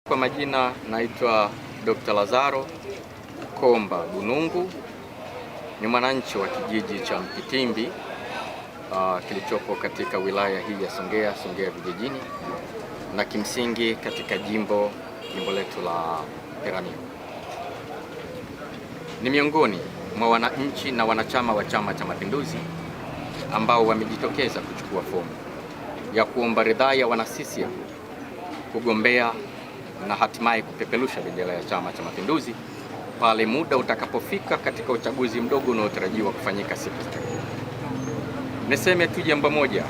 Kwa majina naitwa Dr. Lazaro Komba Bunungu, ni mwananchi wa kijiji cha Mpitimbi kilichopo katika wilaya hii ya Songea vijijini, na kimsingi katika jimbo letu la Peramiho. Ni miongoni mwa wananchi na wanachama wa Chama cha Mapinduzi ambao wamejitokeza kuchukua fomu ya kuomba ridhaa ya wana CCM kugombea na hatimaye kupeperusha bendera ya Chama cha Mapinduzi pale muda utakapofika katika uchaguzi mdogo unaotarajiwa kufanyika siku za karibuni. Niseme tu jambo moja,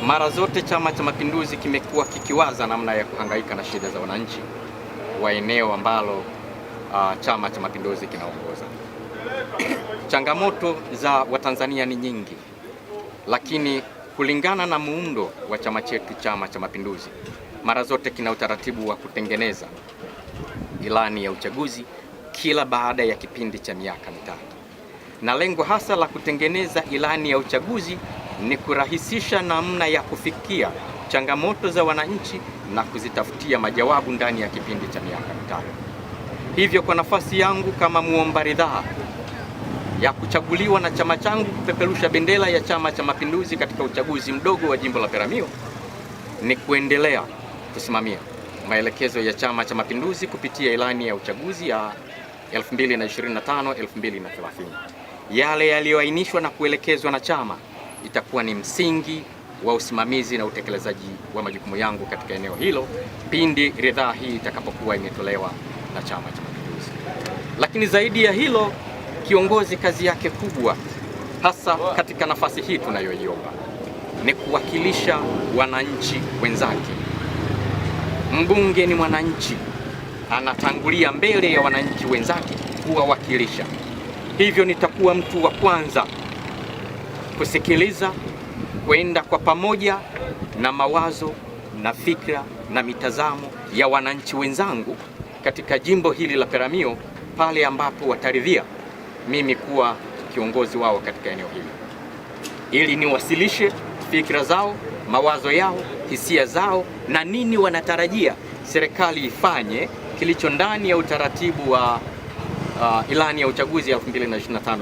mara zote Chama cha Mapinduzi kimekuwa kikiwaza namna ya kuhangaika na shida za wananchi wa eneo ambalo Chama cha Mapinduzi kinaongoza. Changamoto za Watanzania ni nyingi, lakini kulingana na muundo wa chama chetu, Chama cha Mapinduzi mara zote kina utaratibu wa kutengeneza ilani ya uchaguzi kila baada ya kipindi cha miaka mitatu, na lengo hasa la kutengeneza ilani ya uchaguzi ni kurahisisha namna ya kufikia changamoto za wananchi na kuzitafutia majawabu ndani ya kipindi cha miaka mitatu. Hivyo kwa nafasi yangu kama muomba ridhaa ya kuchaguliwa na chama changu kupeperusha bendera ya Chama cha Mapinduzi katika uchaguzi mdogo wa jimbo la Peramiho, ni kuendelea kusimamia maelekezo ya Chama cha Mapinduzi kupitia ilani ya uchaguzi ya 2025-2030. Yale yaliyoainishwa na kuelekezwa na chama itakuwa ni msingi wa usimamizi na utekelezaji wa majukumu yangu katika eneo hilo pindi ridhaa hii itakapokuwa imetolewa na Chama cha Mapinduzi. Lakini zaidi ya hilo, kiongozi kazi yake kubwa hasa katika nafasi hii tunayoiomba ni kuwakilisha wananchi wenzake. Mbunge ni mwananchi, anatangulia mbele ya wananchi wenzake kuwawakilisha. Hivyo nitakuwa mtu wa kwanza kusikiliza, kwenda kwa pamoja na mawazo na fikra na mitazamo ya wananchi wenzangu katika jimbo hili la Peramiho pale ambapo wataridhia mimi kuwa kiongozi wao katika eneo hili, ili niwasilishe fikra zao, mawazo yao, hisia zao na nini wanatarajia serikali ifanye kilicho ndani ya utaratibu wa ilani ya uchaguzi ya 2025-2030.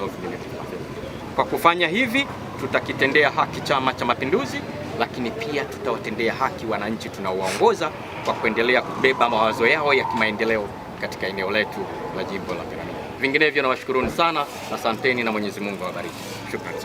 Kwa kufanya hivi tutakitendea haki Chama cha Mapinduzi, lakini pia tutawatendea haki wananchi tunaowaongoza kwa kuendelea kubeba mawazo yao ya kimaendeleo katika eneo letu la jimbo la Peramiho. Vinginevyo nawashukuruni sana, asanteni na Mwenyezi Mungu awabariki. Shukrani.